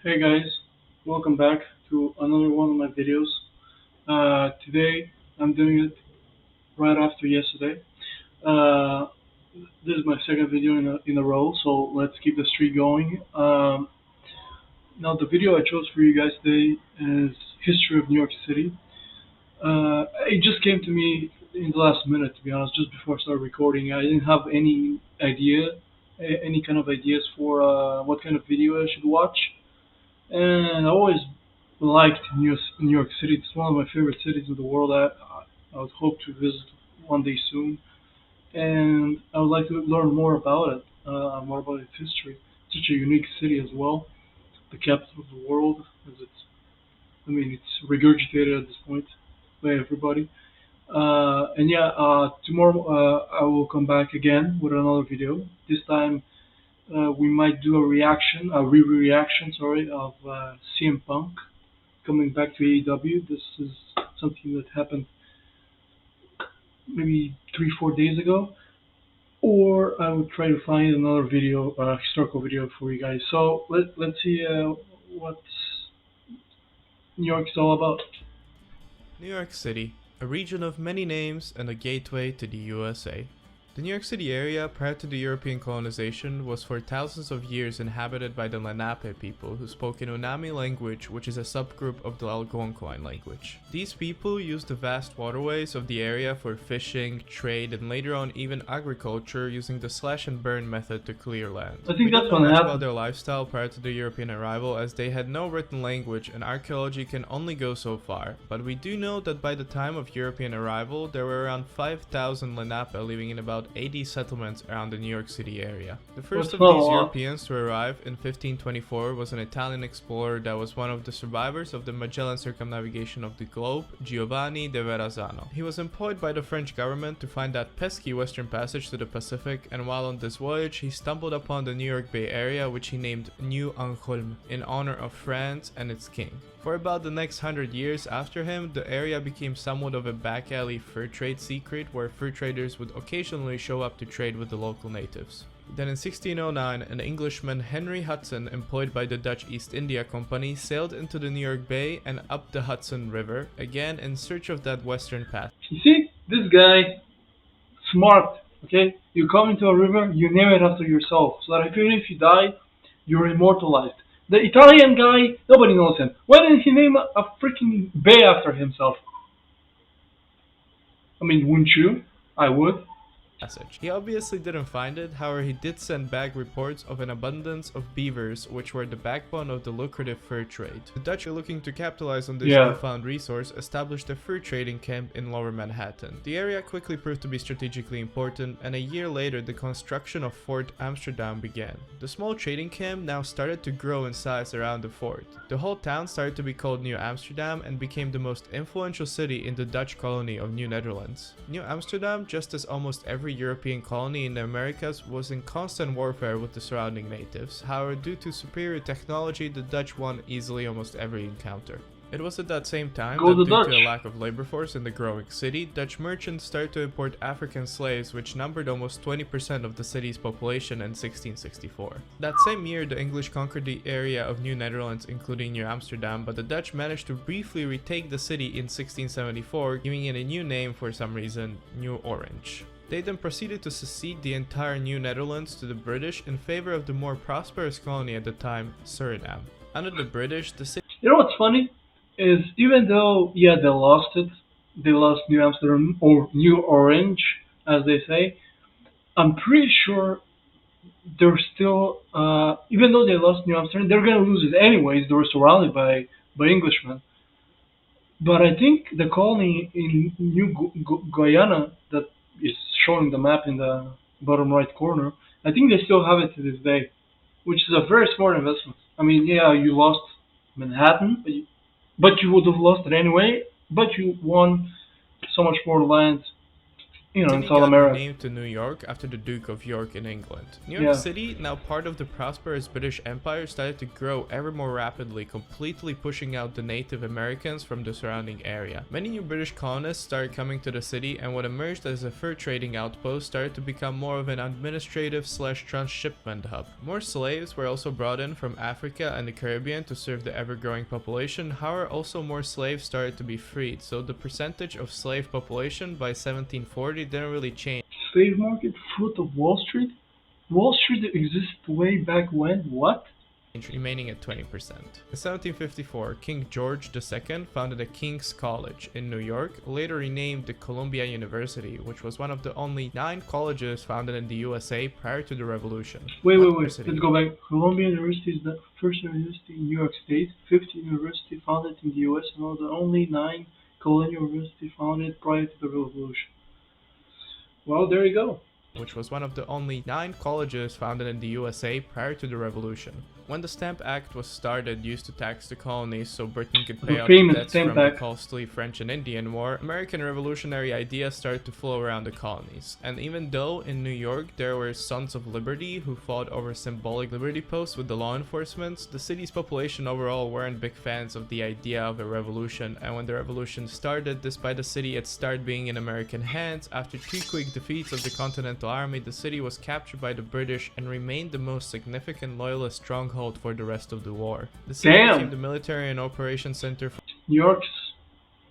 Hey guys, welcome back to another one of my videos. Today I'm doing it right after yesterday. Uh, this is my second video in a row, so let's keep the streak going. Now the video I chose for you guys today is History of New York City. It just came to me in the last minute, to be honest, just before I started recording. I didn't have any idea, any kind of ideas for what kind of video I should watch. And I always liked New York City. It's one of my favorite cities in the world. I would hope to visit one day soon, and I would like to learn more about it, more about its history. Such a unique city as well, the capital of the world, as it's regurgitated at this point by everybody. And yeah, tomorrow I will come back again with another video. This time we might do a re-reaction, sorry, of CM Punk coming back to AEW. This is something that happened maybe 3, 4 days ago. Or I would try to find another video, historical video for you guys. So let's see what New York is all about. New York City, a region of many names and a gateway to the USA. The New York City area, prior to the European colonization, was for thousands of years inhabited by the Lenape people who spoke an Unami language, which is a subgroup of the Algonquin language. These people used the vast waterways of the area for fishing, trade, and later on even agriculture, using the slash and burn method to clear land. I think We that's don't know gonna much happen. about their lifestyle prior to the European arrival, as they had no written language and archaeology can only go so far, but we do know that by the time of European arrival, there were around 5,000 Lenape living in about 80 settlements around the New York City area. The first That's of not a these lot. Europeans to arrive in 1524 was an Italian explorer that was one of the survivors of the Magellan circumnavigation of the globe, Giovanni de Verrazzano. He was employed by the French government to find that pesky western passage to the Pacific, and while on this voyage he stumbled upon the New York Bay area, which he named New Angoulême in honor of France and its king. For about the next 100 years after him, the area became somewhat of a back alley fur trade secret where fur traders would occasionally show up to trade with the local natives. Then in 1609, an Englishman, Henry Hudson, employed by the Dutch East India Company, sailed into the New York Bay and up the Hudson River, again in search of that western path. You see, this guy, smart. Okay, you come into a river, you name it after yourself, so that even if you die, you're immortalized. The Italian guy, nobody knows him. Why didn't he name a freaking bay after himself? I mean, wouldn't you? I would. Passage. He obviously didn't find it, however he did send back reports of an abundance of beavers, which were the backbone of the lucrative fur trade. The Dutch, looking to capitalize on this Yeah. newfound resource, established a fur trading camp in lower Manhattan. The area quickly proved to be strategically important, and a year later the construction of Fort Amsterdam began. The small trading camp now started to grow in size around the fort. The whole town started to be called New Amsterdam and became the most influential city in the Dutch colony of New Netherlands. New Amsterdam, just as almost every European colony in the Americas, was in constant warfare with the surrounding natives. However, due to superior technology, the Dutch won easily almost every encounter. It was at that same time Go that the due to Dutch. a lack of labor force in the growing city, Dutch merchants started to import African slaves, which numbered almost 20% of the city's population in 1664. That same year, the English conquered the area of New Netherlands, including New Amsterdam, but the Dutch managed to briefly retake the city in 1674, giving it a new name for some reason, New Orange. They then proceeded to secede the entire New Netherlands to the British in favor of the more prosperous colony at the time, Suriname. Under the British, the city You know what's funny? Is even though, yeah, they lost it, they lost New Amsterdam, or New Orange, as they say, I'm pretty sure they're still, even though they lost New Amsterdam, they're gonna lose it anyways. They were surrounded by Englishmen. But I think the colony in New Guyana that is showing the map in the bottom right corner, I think they still have it to this day, which is a very smart investment. I mean, yeah, you lost Manhattan, but you would have lost it anyway. But you won so much more land in City South got America. renamed to New York after the Duke of York in England. New York Yeah. City, now part of the prosperous British Empire, started to grow ever more rapidly, completely pushing out the Native Americans from the surrounding area. Many new British colonists started coming to the city, and what emerged as a fur trading outpost started to become more of an administrative/transshipment hub. More slaves were also brought in from Africa and the Caribbean to serve the ever-growing population. However, also more slaves started to be freed, so the percentage of slave population by 1740 didn't really change, Slave market, foot of Wall Street. Wall Street existed way back when. What? remaining at 20%. In 1754, King George II founded a King's College in New York, later renamed the Columbia University, which was one of the only 9 colleges founded in the USA prior to the Revolution. Wait. University. Let's go back. Columbia University is the first university in New York State, 50th university founded in the U.S., and one of the only 9 colonial universities founded prior to the Revolution. Well, there you go. Which was one of the only 9 colleges founded in the USA prior to the Revolution. When the Stamp Act was started, used to tax the colonies so Britain could pay The off the famous debts Stamp from the Act. costly French and Indian War, American revolutionary ideas started to flow around the colonies. And even though in New York there were Sons of Liberty who fought over symbolic liberty posts with the law enforcement, the city's population overall weren't big fans of the idea of a revolution, and when the revolution started, despite the city had started being in American hands, after 2 quick defeats of the Continental Army, the city was captured by the British and remained the most significant loyalist stronghold for the rest of the war. The city Damn. became the military and operations center for New York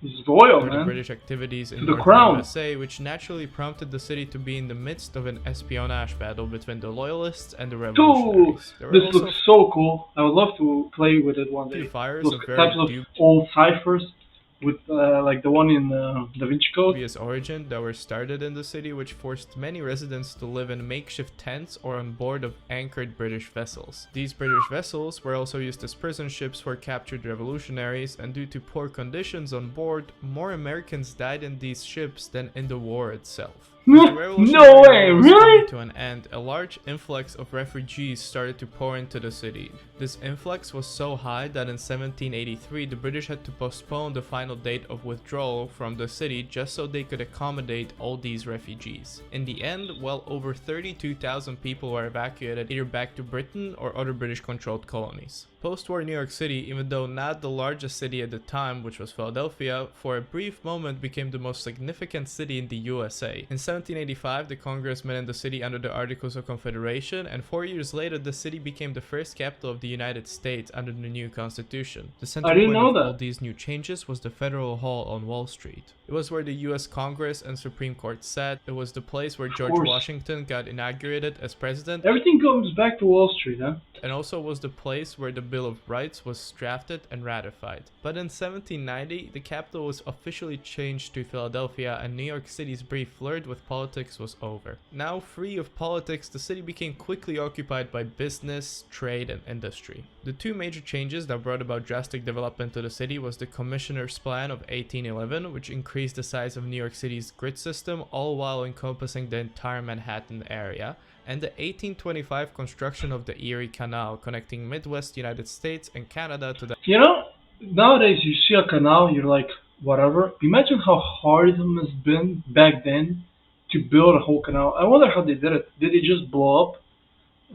is loyal, the man. British activities in To the northern crown. USA, which naturally prompted the city to be in the midst of an espionage battle between the loyalists and the Dude, revolutionaries. There were this also looks so cool. I would love to play with it one few day. fires Those of very types of old ciphers with like the one in Da Vinci Code. dubious origin that were started in the city, which forced many residents to live in makeshift tents or on board of anchored British vessels. These British vessels were also used as prison ships for captured revolutionaries, and due to poor conditions on board, more Americans died in these ships than in the war itself. As the Revolutionary No way, War was really? coming to an end, a large influx of refugees started to pour into the city. This influx was so high that in 1783 the British had to postpone the final date of withdrawal from the city just so they could accommodate all these refugees. In the end, well over 32,000 people were evacuated either back to Britain or other British-controlled colonies. Post-war New York City, even though not the largest city at the time, which was Philadelphia, for a brief moment became the most significant city in the USA. In 1785, the Congress met in the city under the Articles of Confederation, and 4 years later, the city became the first capital of the United States under the new Constitution. The center didn't point know of that. all these new changes was the Federal Hall on Wall Street. It was where the US Congress and Supreme Court sat. It was the place where George course. Washington got inaugurated as president, Everything comes back to Wall Street, huh? and also was the place where the Bill of Rights was drafted and ratified. But in 1790, the capital was officially changed to Philadelphia, and New York City's brief flirt with politics was over. Now free of politics, the city became quickly occupied by business, trade, and industry. The 2 major changes that brought about drastic development to the city was the Commissioner's Plan of 1811, which increased the size of New York City's grid system, all while encompassing the entire Manhattan area, and the 1825 construction of the Erie Canal, connecting Midwest United States and Canada to the You know, nowadays you see a canal, you're like, whatever. Imagine how hard it must have been back then to build a whole canal. I wonder how they did it. Did they just blow up,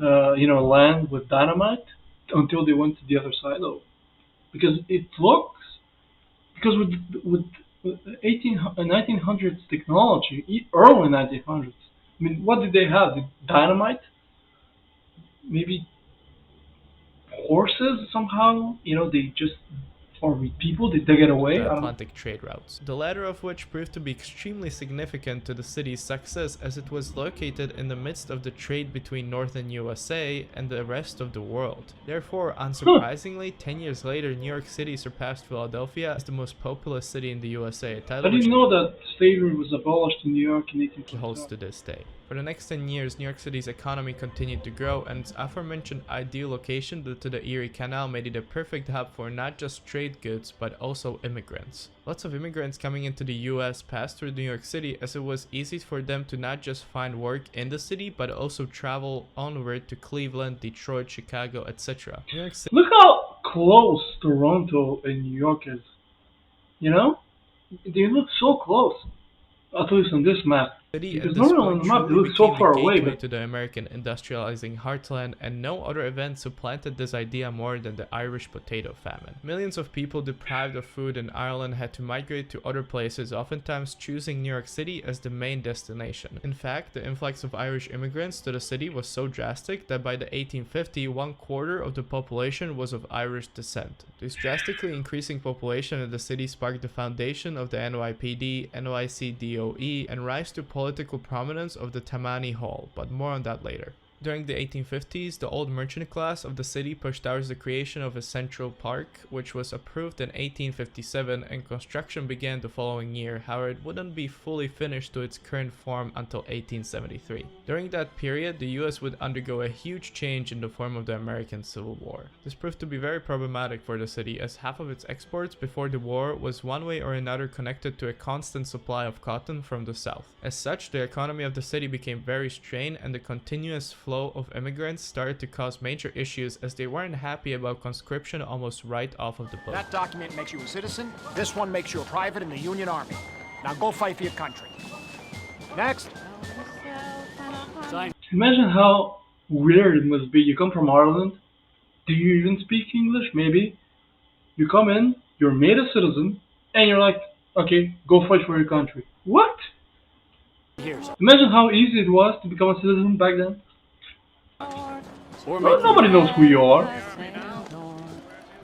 land with dynamite until they went to the other side? Though, because it looks, because with 1900s technology, early 1900s. I mean, what did they have? Dynamite? Maybe horses somehow? They just, or with people, they dug it away? I don't know. Atlantic trade routes, the latter of which proved to be extremely significant to the city's success as it was located in the midst of the trade between northern USA and the rest of the world. Therefore, unsurprisingly, 10 years later, New York City surpassed Philadelphia as the most populous city in the USA, a I title which didn't know that slavery was abolished in New York in it holds 1825. to this day. For the next 10 years, New York City's economy continued to grow, and its aforementioned ideal location to the Erie Canal made it a perfect hub for not just trade goods, but also immigrants. Lots of immigrants coming into the US passed through New York City as it was easy for them to not just find work in the city, but also travel onward to Cleveland, Detroit, Chicago, etc. New York City Look how close Toronto and New York is. You know? They look so close. At least on this map. City, Because and this normally on point the map they truly look so became the far away, gateway but to the American industrializing heartland, and no other event supplanted this idea more than the Irish potato famine. Millions of people deprived of food in Ireland had to migrate to other places, oftentimes choosing New York City as the main destination. In fact, the influx of Irish immigrants to the city was so drastic that by the 1850s, 1/4 of the population was of Irish descent. This drastically increasing population in the city sparked the foundation of the NYPD, NYCDOE, and rise to political prominence of the Tammany Hall, but more on that later. During the 1850s, the old merchant class of the city pushed towards the creation of a central park, which was approved in 1857, and construction began the following year. However, it wouldn't be fully finished to its current form until 1873. During that period, the US would undergo a huge change in the form of the American Civil War. This proved to be very problematic for the city, as half of its exports before the war was one way or another connected to a constant supply of cotton from the south. As such, the economy of the city became very strained, and the continuous flow of immigrants started to cause major issues as they weren't happy about conscription almost right off of the boat. That document makes you a citizen. This one makes you a private in the Union Army. Now go fight for your country. Next. Sign. imagine how weird it must be. You come from Ireland. Do you even speak English? Maybe. You come in, you're made a citizen, and you're like, okay, go fight for your country. What? Here's it. Imagine how easy it was to become a citizen back then. Or Nobody knows who you are.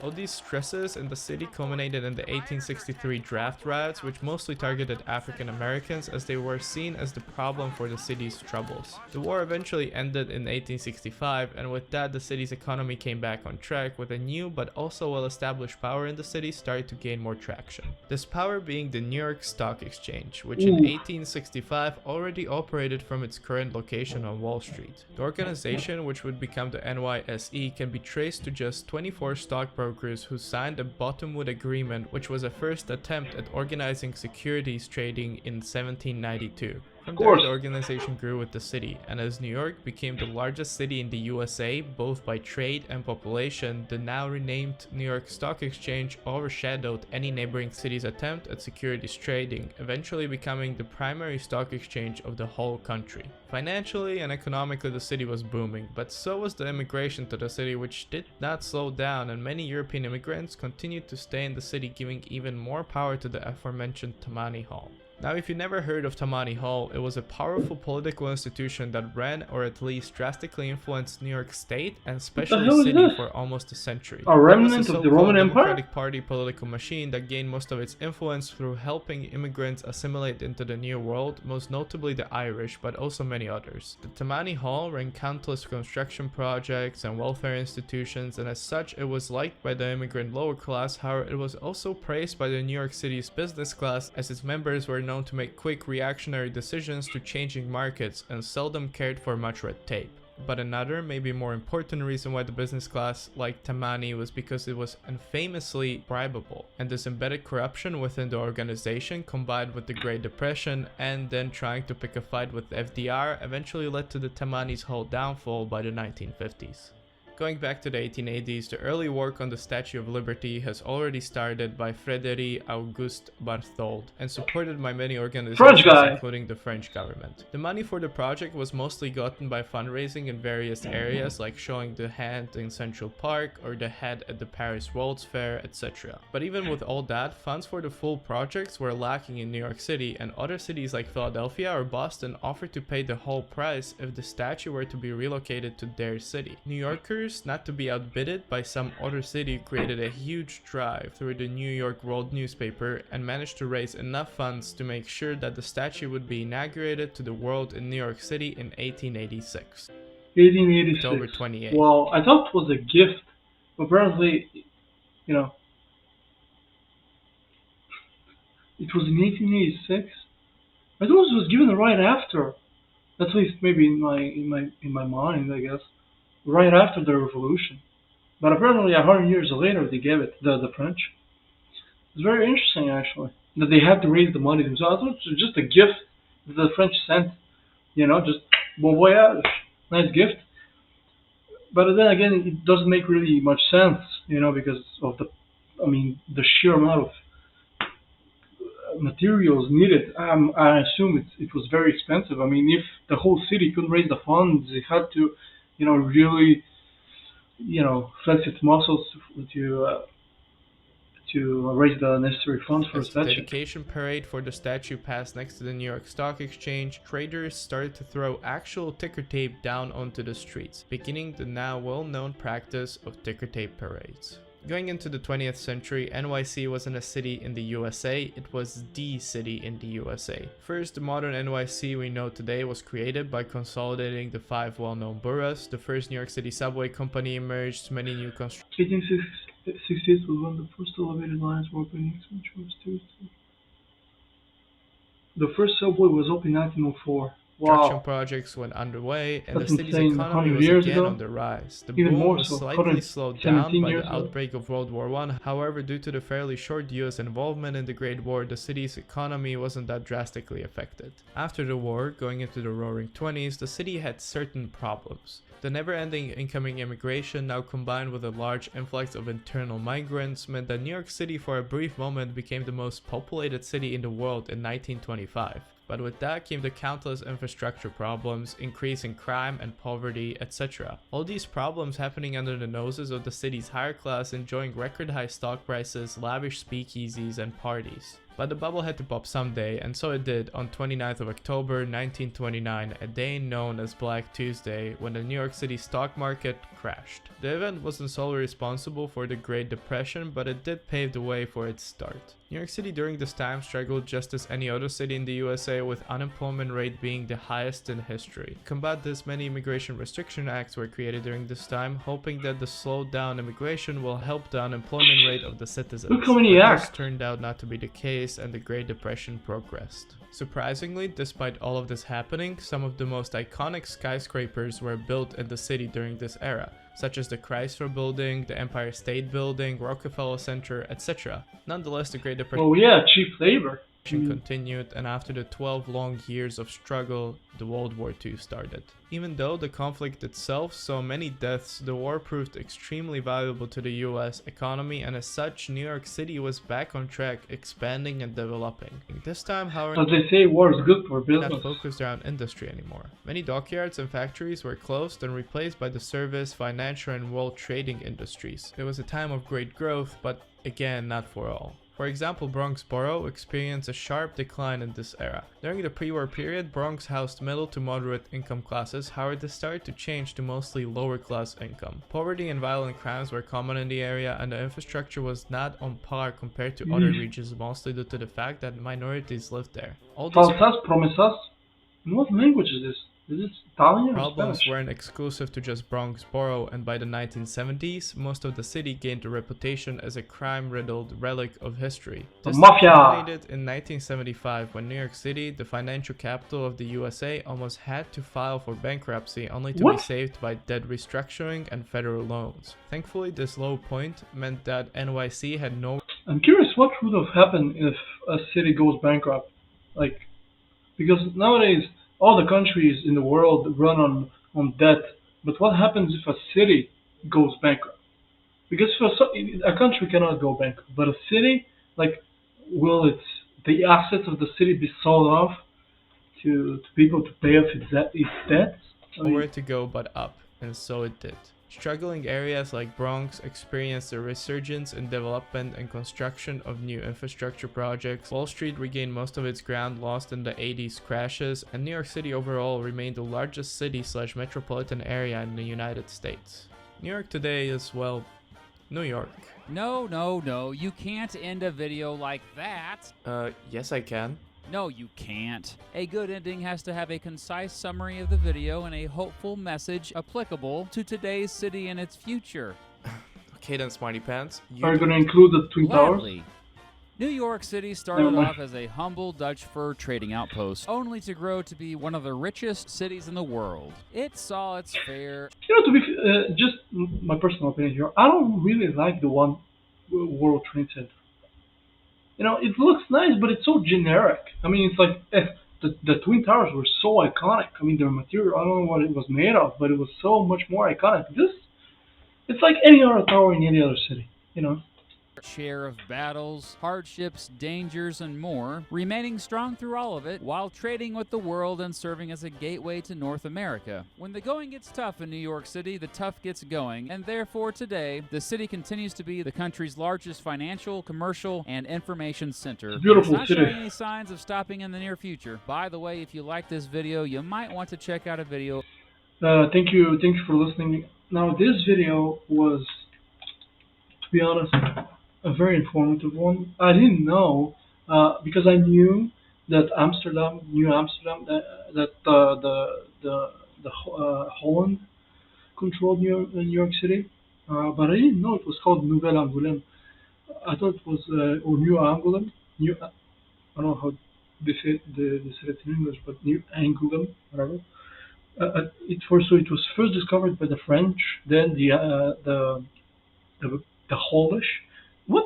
All these stresses in the city culminated in the 1863 draft riots, which mostly targeted African Americans as they were seen as the problem for the city's troubles. The war eventually ended in 1865, and with that the city's economy came back on track, with a new but also well-established power in the city started to gain more traction. This power being the New York Stock Exchange, which in 1865 already operated from its current location on Wall Street. The organization, which would become the NYSE, can be traced to just 24 stockbrokers who signed a Bottomwood Agreement, which was a first attempt at organizing securities trading in 1792. From there, the organization grew with the city, and as New York became the largest city in the USA, both by trade and population, the now renamed New York Stock Exchange overshadowed any neighboring city's attempt at securities trading, eventually becoming the primary stock exchange of the whole country. Financially and economically, the city was booming, but so was the immigration to the city, which did not slow down, and many European immigrants continued to stay in the city, giving even more power to the aforementioned Tammany Hall. Now, if you never heard of Tammany Hall, it was a powerful political institution that ran or at least drastically influenced New York State and especially hell is city this? for almost a century. A It was remnant of the so-called Roman Empire? Democratic Party political machine that gained most of its influence through helping immigrants assimilate into the New World, most notably the Irish, but also many others. The Tammany Hall ran countless construction projects and welfare institutions, and as such it was liked by the immigrant lower class. However, it was also praised by the New York City's business class, as its members were known to make quick reactionary decisions to changing markets and seldom cared for much red tape. But another, maybe more important reason why the business class liked Tammany was because it was infamously bribable, and this embedded corruption within the organization, combined with the Great Depression and then trying to pick a fight with FDR, eventually led to the Tammany's whole downfall by the 1950s. Going back to the 1880s, the early work on the Statue of Liberty has already started by Frédéric Auguste Barthold and supported by many organizations, including the French government. The money for the project was mostly gotten by fundraising in various areas, like showing the hand in Central Park or the head at the Paris World's Fair, etc. But even with all that, funds for the full projects were lacking in New York City, and other cities like Philadelphia or Boston offered to pay the whole price if the statue were to be relocated to their city. New Yorkers, not to be outbidded by some other city, created a huge drive through the New York World newspaper and managed to raise enough funds to make sure that the statue would be inaugurated to the world in New York City in 1886. 1886. October 28th. Well, I thought it was a gift. Apparently, you know, it was in 1886. I thought it was given right after. At least maybe in my mind, I guess. Right after the revolution. But apparently 100 years later they gave it, the French. It's very interesting actually, that they had to raise the money themselves. I thought it was just a gift that the French sent, just bon voyage, nice gift. But then again, it doesn't make really much sense, because of the sheer amount of materials needed. I assume it was very expensive. I mean, if the whole city couldn't raise the funds, it had to, really, flex its muscles to raise the necessary funds for a As the statue. dedication parade for the statue passed next to the New York Stock Exchange, traders started to throw actual ticker tape down onto the streets, beginning the now well-known practice of ticker tape parades. Going into the 20th century, NYC wasn't a city in the USA, it was the city in the USA. First, the modern NYC we know today was created by consolidating the 5 well-known boroughs. The first New York City subway company emerged, many new constructions 1868 was when the first elevated lines were opening. The first subway was opened in 1904. Wow. projects went underway, and That's the city's insane. economy 100 was years again ago? on the rise. The Even boom more was so, slightly slowed down 117 by years the ago. outbreak of World War I. However, due to the fairly short US involvement in the Great War, the city's economy wasn't that drastically affected. After the war, going into the roaring 20s, the city had certain problems. The never-ending incoming immigration, now combined with a large influx of internal migrants, meant that New York City for a brief moment became the most populated city in the world in 1925. But with that came the countless infrastructure problems, increasing crime and poverty, etc. All these problems happening under the noses of the city's higher class, enjoying record high stock prices, lavish speakeasies, and parties. But the bubble had to pop someday, and so it did on 29th of October 1929, a day known as Black Tuesday, when the New York City stock market crashed. The event wasn't solely responsible for the Great Depression, but it did pave the way for its start. New York City during this time struggled just as any other city in the USA, with unemployment rate being the highest in history. To combat this, many immigration restriction acts were created during this time, hoping that the slowed down immigration will help the unemployment rate of the citizens. Look how many But acts. this turned out not to be the case, and the Great Depression progressed. Surprisingly, despite all of this happening, some of the most iconic skyscrapers were built in the city during this era, such as the Chrysler Building, the Empire State Building, Rockefeller Center, etc. Nonetheless, the Great Depression Well, yeah, cheap labor. continued, and after the 12 long years of struggle, the World War II started. Even though the conflict itself saw many deaths, the war proved extremely valuable to the US economy, and as such, New York City was back on track, expanding and developing. This time, however, As they say, war is good for not business. focused around industry anymore. Many dockyards and factories were closed and replaced by the service, financial, and world trading industries. It was a time of great growth, but again, not for all. For example, Bronx Borough experienced a sharp decline in this era. During the pre-war period, Bronx housed middle to moderate income classes, however this started to change to mostly lower class income. Poverty and violent crimes were common in the area, and the infrastructure was not on par compared to other regions, mostly due to the fact that minorities lived there. All these Falsas, promesas. In what language is this? Is this Italian or problems Spanish? weren't exclusive to just Bronx Borough, and by the 1970s, most of the city gained a reputation as a crime-riddled relic of history. The This mafia! culminated in 1975, when New York City, the financial capital of the USA, almost had to file for bankruptcy, only to be What? saved by debt restructuring and federal loans. Thankfully, this low point meant that NYC had no I'm curious what would have happened if a city goes bankrupt. Like, because nowadays all the countries in the world run on debt, but what happens if a city goes bankrupt? Because a country cannot go bankrupt, but a city, like, will the assets of the city be sold off to people to pay off its debts? I mean, nowhere to go but up, and so it did. Struggling areas like Bronx experienced a resurgence in development and construction of new infrastructure projects. Wall Street regained most of its ground lost in the 80s crashes, and New York City overall remained the largest city/metropolitan area in the United States. New York today is, well, New York. No, you can't end a video like that. Yes I can. No, you can't. A good ending has to have a concise summary of the video and a hopeful message applicable to today's city and its future. Okay then, Smarty Pants. are you going to include the Twin Towers? Gladly. New York City started Never mind. off as a humble Dutch fur trading outpost, only to grow to be one of the richest cities in the world. It saw its fair. To be just my personal opinion here, I don't really like the One World Trade Center. It looks nice, but it's so generic. I mean, it's like the Twin Towers were so iconic. I mean, their material, I don't know what it was made of, but it was so much more iconic. It's like any other tower in any other city. share of battles, hardships, dangers, and more, remaining strong through all of it while trading with the world and serving as a gateway to North America. When the going gets tough in New York City, the tough gets going, and therefore today, the city continues to be the country's largest financial, commercial, and information center. It's a beautiful It's not city. showing any signs of stopping in the near future. By the way, if you like this video, you might want to check out a video. Thank you for listening. Now, this video was, to be honest, a very informative one. I didn't know because I knew that New Amsterdam, that Holland controlled New York City, but I didn't know it was called Nouvelle Angoulême. I thought it was or New Angoulême. I don't know how they say it in English, but New Angoulême, whatever. It was first discovered by the French, then the Polish, what?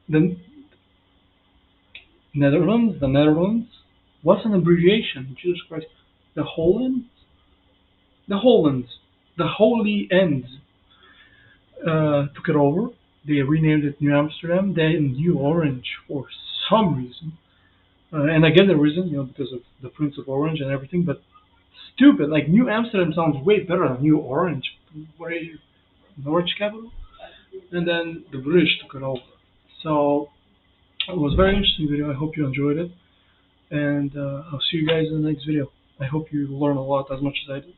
The Netherlands. The Netherlands. What's an abbreviation? Jesus Christ. The Hollands. The Holy Ends took it over. They renamed it New Amsterdam. Then New Orange for some reason, and I get the reason, because of the Prince of Orange and everything, but. Stupid. Like, New Amsterdam sounds way better than New Orange. What are you, Norwich capital? And then the British took it over. So it was a very interesting video. I hope you enjoyed it, and I'll see you guys in the next video. I hope you learn a lot as much as I did.